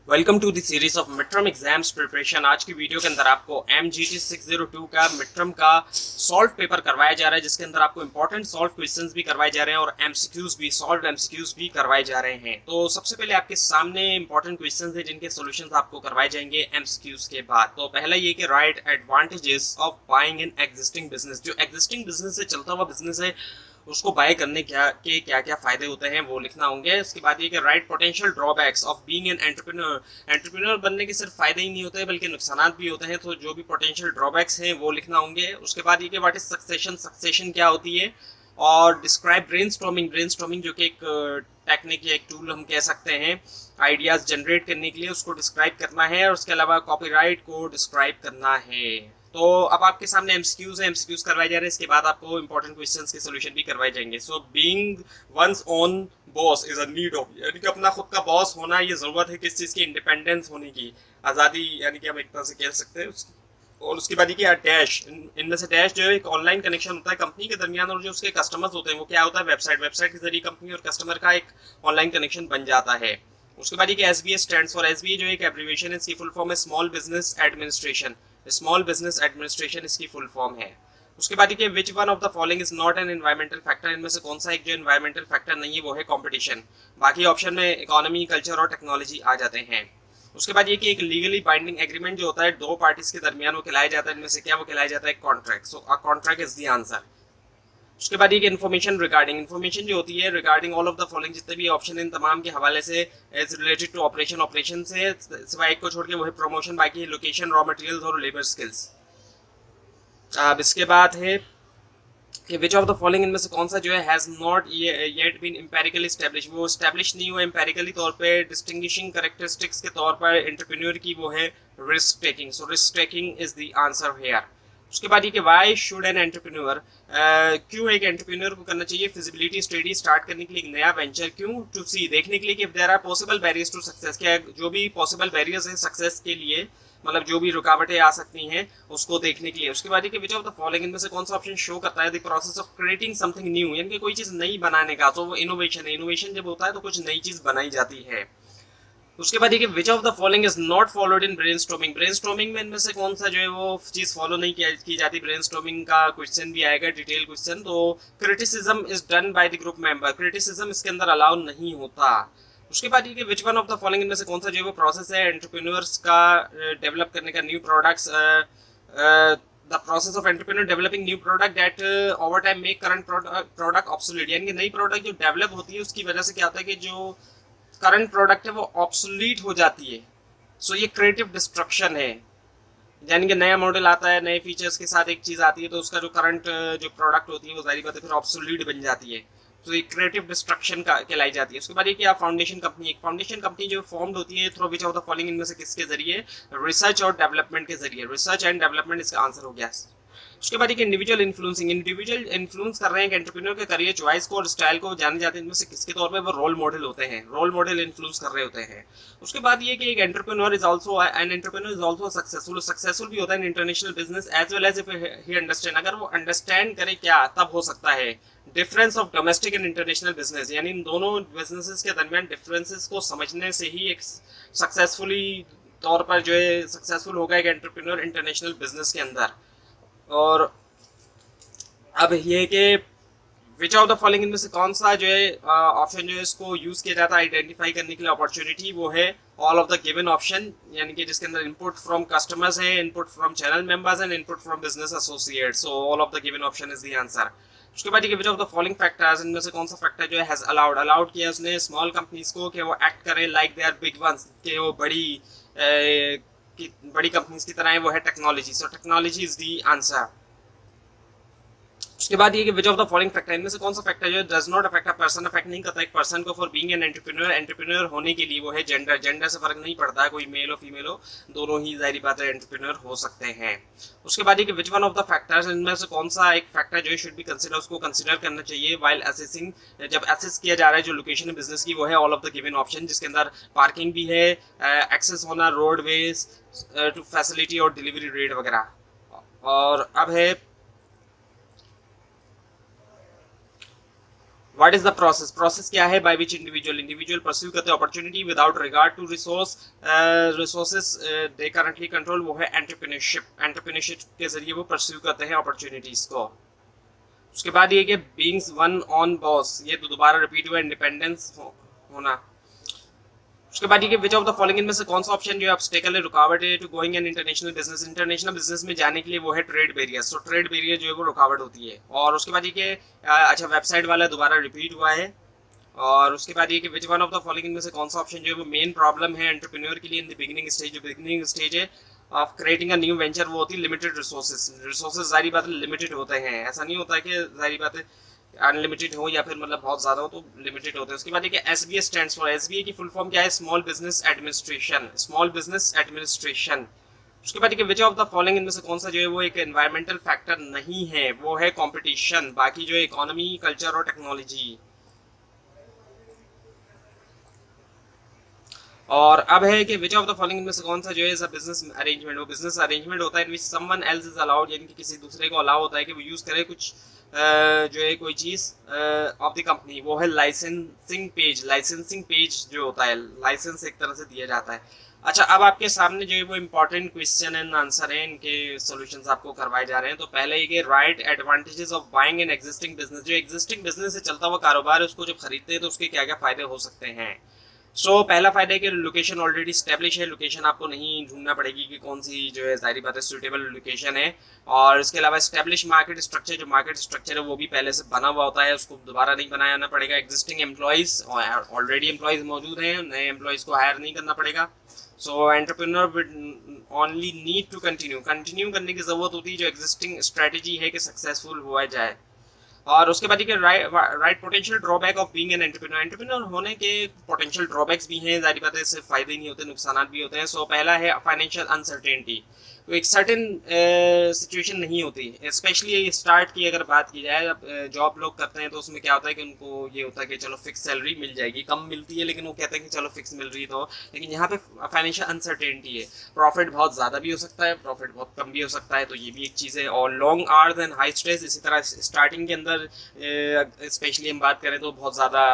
Welcome to the series of mid term exams preparation. आज की video के अंदर आपको MGT 602 का मिड टर्म का सॉल्व पेपर करवाया जा रहा है, जिसके अंदर आपको इंपॉर्टेंट सॉल्व क्वेश्चंस भी करवाए जा रहे हैं और एमसीक्यूज भी करवाए जा रहे हैं। तो सबसे पहले आपके सामने इंपॉर्टेंट क्वेश्चंस हैं जिनके सॉल्यूशंस आपको करवाए जाएंगे एमसीक्यूज के बाद। तो पहला ये कि right advantages of buying in existing business. जो एग्जिस्टिंग बिजनेस है, चलता हुआ बिजनेस है, उसको बाय करने क्या क्या फायदे होते हैं वो लिखना होंगे। उसके बाद ये कि right potential drawbacks of being an entrepreneur. Entrepreneur बनने के सिर्फ फायदे ही नहीं होते बल्कि नुकसान भी होते हैं, तो जो भी पोटेंशियल ड्रॉबैक्स हैं वो लिखना होंगे। उसके बाद ये कि व्हाट इज सक्सेशन, सक्सेशन क्या होती है, और डिस्क्राइब ब्रेनस्टॉर्मिंग। ब्रेनस्टॉर्मिंग जो कि एक टेक्निक या एक टूल हम कह सकते हैं आइडियाज जनरेट करने के लिए, उसको डिस्क्राइब करना है। और उसके अलावा कॉपीराइट को डिस्क्राइब करना है। तो अब आपके सामने एमसीक्यूज है, एमसीक्यूज करवाए जा रहे हैं। इसके बाद आपको इंपॉर्टेंट क्वेश्चंस के सॉल्यूशन भी करवाए जाएंगे। So being one's own boss is a need of, यानी कि अपना खुद का बॉस होना ये जरूरत है किस चीज की, इंडिपेंडेंस होने की, आजादी, यानी कि हम एक तरह से कह सकते हैं। और उसके बाद ये डैश, इनमें से डैश जो है एक ऑनलाइन कनेक्शन होता है कंपनी के दरमियान और जो उसके कस्टमर्स होते हैं वो क्या होता है, वेबसाइट। वेबसाइट के जरिए कंपनी और कस्टमर का एक ऑनलाइन कनेक्शन बन जाता है। उसके बाद ये एसबीएस स्टैंड्स फॉर, एसबीए जो एक एब्रीविएशन है, इसकी फुल फॉर्म है small business administration. Small business administration इसकी फुल फॉर्म है। उसके बाद ये which one of the following is not an environmental factor. इनमें से कौन सा एक जो एनवायरमेंटल फैक्टर नहीं है वो है कंपटीशन। बाकी ऑप्शन में इकोनॉमी, कल्चर और टेक्नोलॉजी आ जाते हैं। उसके बाद ये कि एक लीगली बाइंडिंग एग्रीमेंट जो होता है दो पार्टीज के दरमियान वो कहलाया जाता है, इनमें से क्या वो कहलाया जाता है contract. So a contract is the answer. उसके बाद ये इन्फॉर्मेशन रिगार्डिंग, इन्फॉर्मेशन जो होती है regarding all of the following, जितने भी ऑप्शन इन तमाम के हवाले से is related to operation, operation से सिवाय एक को छोड़ के वो है प्रमोशन। बाकी लोकेशन, रॉ मटेरियल्स और लेबर स्किल्स। अब इसके बाद है कि विच ऑफ द फॉलोइंग, इनमें से कौन सा जो है has not yet been empirically establish, वो एस्टैब्लिश नहीं हुआ एम्पेरिकली तौर पे। डिस्टिंग्विशिंग कैरेक्टरिस्टिक्स के तौर पर एंटरप्रेन्योर की वो है risk taking. So risk taking is the answer here. उसके बाद ये कि वाई शुड एन एंटरप्रेन्योर, क्यों एक एंटरप्रेन्योर को करना चाहिए फिजिबिलिटी स्टडी स्टार्ट करने के लिए एक नया वेंचर। क्यों? टू सी, देखने के लिए कि if there are possible barriers to success, क्या जो भी पॉसिबल बैरियर्स हैं सक्सेस के लिए, मतलब जो भी रुकावटें आ सकती हैं उसको देखने के लिए। उसके बाद विच ऑफ द फॉलोइंग, इनमें से कौन सा ऑप्शन शो करता है the process of creating something new, यानी कि कोई चीज नई बनाने का। तो वो इनोवेशन है। इनोवेशन जब होता है तो कुछ नई चीज बनाई जाती है। उसके बाद ये विच of the following is not followed in brainstorming. Brainstorming में इनमें से कौन सा जो है वो चीज फॉलो नहीं की जाती। ब्रेनस्टॉर्मिंग का क्वेश्चन भी आएगा, डिटेल क्वेश्चन। तो criticism is done by the group member, criticism इसके अंदर अलाउ नहीं होता। उसके बाद ये which one of the following, इनमें से कौन सा जो है वो प्रोसेस है एंटरप्रेन्योर्स का डेवलप करने का, new products, the process of entrepreneur developing new product that over time make current product obsolete, यानी कि नई प्रोडक्ट जो डेवलप होती है उसकी वजह से क्या होता है कि जो करंट प्रोडक्ट है वो ऑब्सोलीट हो जाती है। सो ये क्रिएटिव डिस्ट्रक्शन है, यानी कि नया मॉडल आता है, नए फीचर्स के साथ एक चीज आती है तो उसका जो करंट जो प्रोडक्ट होती है वो जारी बात है फिर ऑब्सोलीट बन जाती है। तो ये क्रिएटिव डिस्ट्रक्शन का कहलाई जाती है। उसके बाद ये कि आप फाउंडेशन कंपनी, एक फाउंडेशन कंपनी जो फॉर्म्ड होती है through which of the following, इनमें से किसके जरिए, रिसर्च और डेवलपमेंट के जरिए। रिसर्च एंड डेवलपमेंट इसका आंसर हो गया। उसके बाद एक इंडिविजुअल इन्फ्लुएंसिंग, इंडिविजुअल इन्फ्लुएंस कर रहे हैं एंटरप्रेन्योर के करियर चॉइस को और स्टाइल को जाने जाते हैं, इनमें से किसके तौर पे वो रोल मॉडल होते हैं, रोल मॉडल इन्फ्लुएंस कर रहे होते हैं। उसके बाद ये कि एक entrepreneur is also an entrepreneur is also successful, successful भी होता है in international business as well as if he understand, अगर वो अंडरस्टैंड करे क्या तब हो सकता है। Difference of domestic and international business, यानी इन दोनों बिजनेसेस के दरमियान डिफरेंसेस को समझने से ही एक सक्सेसफुली तौर पर जो है सक्सेसफुल होगा एक एंटरप्रेन्योर इंटरनेशनल बिजनेस के अंदर। और अब ये कि विच ऑफ द फॉलोइंग, इनमें से कौन सा जो है ऑप्शन जो है इसको यूज किया जाता है आइडेंटिफाई करने के लिए अपॉर्चुनिटी, वो है all of the given option, यानी कि जिसके अंदर इनपुट फ्रॉम कस्टमर्स है, input from channel members and input from business associate. So all of the given option is the answer. उसके बाद विच ऑफ द फॉलोइंग फैक्टर्स, इनमें से कौन सा फैक्टर जो है हैज अलाउड, अलाउड किया उसने स्मॉल कंपनीज को कि वो एक्ट करे like they are big ones, कि वो बड़ी कंपनीज की तरह है, वो है technology. So technology is the answer. उसके बाद ये कि which of the following factor, इनमें से कौन सा फैक्टर जो does not affect a person, affect नहीं करता एक पर्सन को for being an entrepreneur, entrepreneur होने के लिए, वो है जेंडर। जेंडर से फर्क नहीं पड़ता है, कोई मेल हो फीमेल हो, दोनों ही जाहिर बात है एंटरप्रेन्योर हो सकते हैं। उसके बाद ये कि which one of the factors, इनमें से कौन सा एक फैक्टर जो है शुड बी कंसीडर, उसको कंसीडर करना चाहिए व्हाइल असेसिंग, जब असेस किया जा रहा है जो लोकेशन है बिजनेस की, वो है all of the given option, जिसके अंदर पार्किंग भी है, एक्सेस होना, रोडवेज टू फैसिलिटी और डिलीवरी रेट वगैरह। और अब है what is the process, process क्या है, बाय विच इंडिविजुअल परस्यू करते हैं opportunity without regard to resources they currently control, वो है एंटरप्रेन्योरशिप के जरिए वो परस्यू करते हैं अपॉर्चुनिटीज को। उसके बाद ये कि बीइंग्स वन ऑन बॉस, ये दोबारा रिपीट हुआ, इंडिपेंडेंस होना। उसके बाद ये कि विच ऑफ द फॉलोइंग इनमें से कौन सा ऑप्शन जो है ऑब्स्टेकल है, रुकावट है to going an international business, international business में जाने के लिए, वो है trade barrier. So trade barrier जो है वो रुकावट होती है। और उसके बाद ये कि अच्छा वेबसाइट वाला दोबारा रिपीट हुआ है। और उसके बाद ये कि which one of the following में से कौन सा ऑप्शन जो है वो मेन प्रॉब्लम है एंटरप्रेन्योर के लिए इन द बिगिनिंग स्टेज, जो बिगिनिंग स्टेज है of creating a new venture, वो होती है लिमिटेड रिसोर्सेज जारी बात है लिमिटेड होते हैं। ऐसा नहीं होता कि जारी बात है अनलिमिटेड हो या फिर मतलब बहुत ज़्यादा हो, तो लिमिटेड होते हैं। उसके बाद देखिए SBA स्टैंड्स फॉर, SBA की फुल फॉर्म क्या है, small business administration, small business administration. उसके बाद देखिए विच ऑफ द फॉलोइंग इनमें से कौन सा जो है वो एक एनवायरमेंटल फैक्टर नहीं है, वो है कंपटीशन। बाकी जो है इकोनॉमी, कल्चर और टेक्नोलॉजी। और अब है कि विच ऑफ द फॉलोइंग में से कौन सा जो है बिजनेस अरेंजमेंट, वो बिजनेस अरेंजमेंट होता है in which someone else is allowed, यानी कि किसी दूसरे को अलाउ होता है कि वो यूज करे कुछ जो है कोई चीज ऑफ द कंपनी, वो है लाइसेंसिंग पेज। लाइसेंसिंग पेज जो होता है, लाइसेंस एक तरह से दिया जाता है। अच्छा, अब आपके सामने जो है वो इंपॉर्टेंट क्वेश्चन एंड आंसर है, इनके सॉल्यूशंस आपको करवाए जा रहे हैं। तो पहले ये right advantages of buying an existing business, जो एग्जिस्टिंग बिजनेस से चलता हुआ कारोबार है उसको जब खरीदते हैं तो उसके क्या क्या फायदे हो सकते हैं। पहला फायदा है कि लोकेशन ऑलरेडी स्टैब्लिश है, लोकेशन आपको नहीं ढूंढना पड़ेगी कि कौन सी जो है जाहिर बात है सुटेबल लोकेशन है। और इसके अलावा स्टैब्लिश मार्केट स्ट्रक्चर, जो मार्केट स्ट्रक्चर है वो भी पहले से बना हुआ होता है, उसको दोबारा नहीं बनाना पड़ेगा। एग्जिस्टिंग एम्प्लॉयज, ऑलरेडी एम्प्लॉयज मौजूद हैं, नए एम्प्लॉयज को हायर नहीं करना पड़ेगा। So entrepreneur will only need to continue करने की जरूरत होती है जो एग्जिस्टिंग स्ट्रेटेजी है कि सक्सेसफुल हुआ जाए। और उसके बाद ये right potential drawback of being an entrepreneur, entrepreneur होने के पोटेंशियल ड्रॉबैक्स भी हैं, जारी बात है सिर्फ फायदे नहीं होते, नुकसान भी होते हैं। पहला है फाइनेंशियल अनसर्टेनिटी, तो एक सर्टेन सिचुएशन नहीं होती, स्पेशली स्टार्ट की अगर बात की जाए, जब जॉब लोग करते हैं तो उसमें क्या होता है कि उनको ये होता है कि चलो फिक्स सैलरी मिल जाएगी, कम मिलती है लेकिन वो कहते हैं कि चलो फिक्स मिल रही, तो लेकिन यहाँ पे फाइनेंशियल अनसर्टेनिटी है, प्रॉफिट बहुत ज़्यादा भी हो सकता है, प्रॉफिट बहुत कम भी हो सकता है, तो ये भी एक चीज़ है। और long hours and high stress, इसी तरह स्टार्टिंग के अंदर स्पेशली हम बात करें तो बहुत ज़्यादा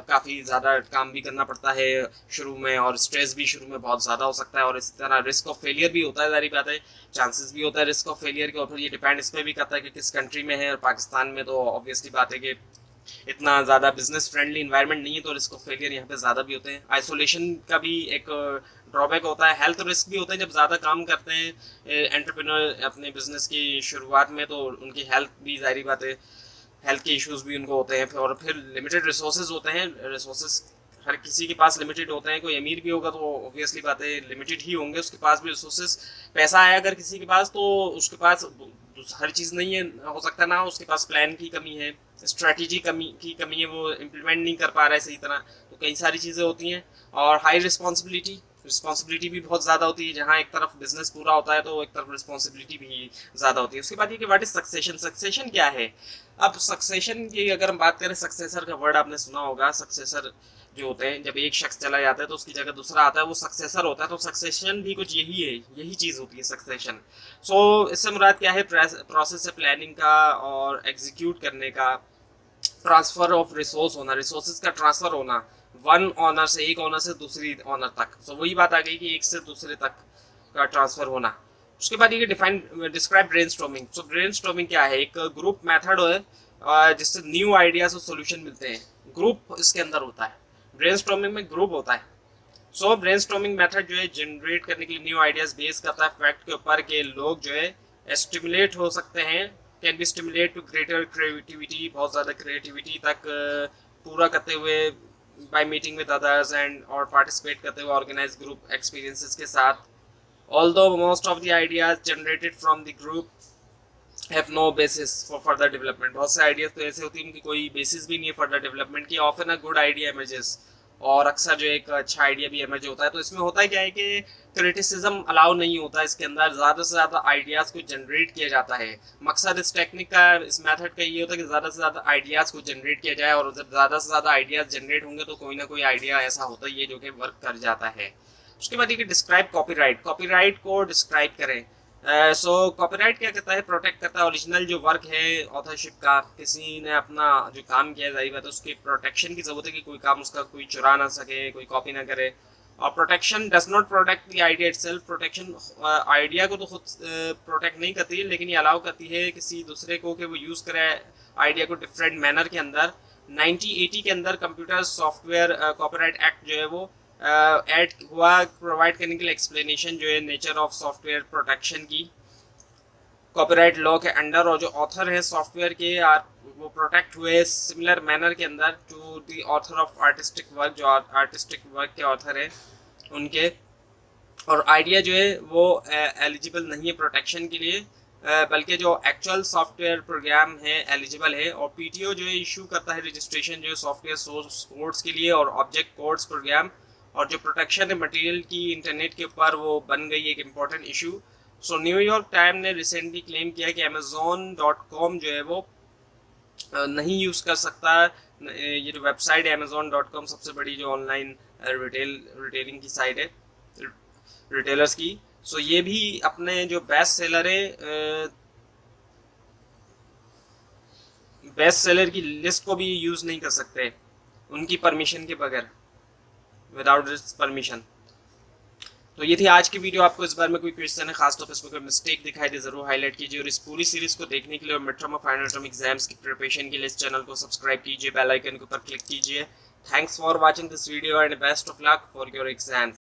काफ़ी ज़्यादा काम भी करना पड़ता है शुरू में, और स्ट्रेस भी शुरू में बहुत ज़्यादा हो सकता है। और इसी तरह रिस्क ऑफ फेलियर भी होता है, जारी बात है चांसेस भी होता है रिस्क ऑफ फेलियर के। और फिर ये डिपेंड इस पर भी करता है कि किस कंट्री में है, और पाकिस्तान में तो ऑब्वियसली बात है कि इतना ज़्यादा बिजनेस फ्रेंडली इन्वायरमेंट नहीं है, तो रिस्क ऑफ फेलियर यहाँ पे ज़्यादा भी होते हैं। आइसोलेशन का भी एक ड्रॉबैक होता है, हेल्थ रिस्क भी होते हैं जब ज़्यादा काम करते हैं एंटरप्रेन्योर अपने बिजनेस की शुरुआत में, तो उनकी हेल्थ भी जाहिर बात है हेल्थ के इश्यूज भी उनको होते हैं। और फिर लिमिटेड रिसोर्सेज होते हैं, रिसोर्सेज हर किसी के पास लिमिटेड होते हैं, कोई अमीर भी होगा तो ऑब्वियसली बात है लिमिटेड ही होंगे उसके पास भी रिसोर्सेज। पैसा है अगर किसी के पास तो उसके पास हर चीज़ नहीं है, हो सकता ना, उसके पास प्लान की कमी है, स्ट्रैटेजी की कमी है, वो इम्प्लीमेंट नहीं कर पा रहा है सही तरह, तो कई सारी चीज़ें होती हैं। और हाई रिस्पॉन्सिबिलिटी भी बहुत ज़्यादा होती है, जहाँ एक तरफ बिजनेस पूरा होता है तो एक तरफ रिस्पॉन्सिबिलिटी भी ज़्यादा होती है। उसके बाद ये कि व्हाट इज सक्सेशन, सक्सेशन क्या है। अब सक्सेशन की अगर हम बात करें, सक्सेसर का वर्ड आपने सुना होगा, सक्सेसर जो होते हैं जब एक शख्स चला जाता है तो उसकी जगह दूसरा आता है, वो सक्सेसर होता है। तो सक्सेशन भी कुछ यही है, यही चीज़ होती है सक्सेशन। इससे मुराद क्या है, प्रोसेस है प्लानिंग का और एग्जीक्यूट करने का, ट्रांसफर ऑफ रिसोर्स होना, रिसोर्सेज का ट्रांसफर होना, वन ऑनर से, एक ऑनर से दूसरी ऑनर तक। वही बात आ गई कि एक से दूसरे तक का ट्रांसफर होना। उसके बाद ये डिस्क्राइब ब्रेनस्टॉर्मिंग। ब्रेनस्टॉर्मिंग क्या है, एक ग्रुप मेथड है जिससे न्यू आइडियाज और सोल्यूशन मिलते हैं, ग्रुप इसके अंदर होता है, ब्रेनस्टॉर्मिंग में ग्रुप होता है। ब्रेनस्टॉर्मिंग मेथड जो है जनरेट करने के लिए न्यू आइडियाज बेस करता है फैक्ट के ऊपर के लोग जो है स्टिमुलेट हो सकते हैं, can be stimulate to greater creativity, बहुत ज़्यादा क्रिएटिविटी तक पूरा करते हुए, by meeting with others and और पार्टिसिपेट करते हुए ऑर्गेनाइज ग्रुप एक्सपीरियंसेस के साथ। Although most of the ideas generated from the group have no basis for further development, बहुत से आइडियाज तो ऐसे होती हैं उनकी कोई बेसिस भी नहीं है फर्दर डेवलपमेंट की। Often a good idea emerges, और अक्सर जो एक अच्छा आइडिया भी इमर्ज होता है। तो इसमें होता है क्या है कि क्रिटिसिज्म अलाउ नहीं होता, इसके अंदर ज़्यादा से ज़्यादा आइडियाज़ को जनरेट किया जाता है। मकसद इस टेक्निक का, इस मेथड का ये होता है कि ज़्यादा से ज़्यादा आइडियाज़ को जनरेट किया जाए, और जब ज़्यादा से ज़्यादा आइडियाज़ जनरेट होंगे तो कोई ना कोई आइडिया ऐसा होता ही है जो कि वर्क कर जाता है। उसके बाद ये डिस्क्राइब कॉपीराइट, कॉपीराइट को डिस्क्राइब करें। सो कॉपीराइट क्या करता है, प्रोटेक्ट करता है ओरिजिनल जो वर्क है ऑथरशिप का, किसी ने अपना जो काम किया जाहिर बात है उसकी प्रोटेक्शन की जरूरत है कि कोई काम उसका कोई चुरा ना सके, कोई कॉपी ना करे। और protection does not protect the idea itself, protection idea को तो खुद प्रोटेक्ट नहीं करती है, लेकिन ये अलाउ करती है किसी दूसरे को कि वो यूज़ करे आइडिया को डिफरेंट मैनर के अंदर। 1980 के अंदर कंप्यूटर सॉफ्टवेयर कॉपीराइट एक्ट जो है वो ऐड हुआ, प्रोवाइड करने के लिए एक्सप्लेनेशन जो है नेचर ऑफ सॉफ्टवेयर प्रोटेक्शन की कॉपीराइट लॉ के अंडर। और जो ऑथर है सॉफ्टवेयर के वो प्रोटेक्ट हुए सिमिलर मैनर के अंदर to the author of artistic work, जो आर्टिस्टिक वर्क के ऑथर है उनके। और आइडिया जो है वो एलिजिबल नहीं है प्रोटेक्शन के लिए, बल्कि जो एक्चुअल सॉफ्टवेयर प्रोग्राम है एलिजिबल है। और पीटीओ जो है इशू करता है रजिस्ट्रेशन जो है सॉफ्टवेयर सोर्स कोड्स के लिए और ऑब्जेक्ट कोड्स प्रोग्राम। और जो प्रोटेक्शन है मटेरियल की इंटरनेट के ऊपर वो बन गई एक इम्पॉर्टेंट इशू। सो न्यूयॉर्क टाइम ने रिसेंटली क्लेम किया कि Amazon.com जो है वो नहीं यूज़ कर सकता। ये जो वेबसाइट है Amazon.com सबसे बड़ी जो ऑनलाइन रिटेलिंग की साइट है रिटेलर्स की। सो ये भी अपने जो बेस्ट सेलर है बेस्ट सेलर की लिस्ट को भी यूज़ नहीं कर सकते उनकी परमिशन के बगैर, विदाउट परमिशन। तो ये थी आज की वीडियो। आपको इस बार में कोई क्वेश्चन है खासतौर पर इसमें कोई मिस्टेक दिखाई दे जरूर हाईलाइट कीजिए। और इस पूरी सीरीज को देखने के लिए और मिड टर्म और फाइनल टर्म एग्जाम्स की प्रिपरेशन के लिए इस चैनल को सब्सक्राइब कीजिए, बेल आइकन के ऊपर क्लिक कीजिए। Thanks for watching this video and best of luck for your exams.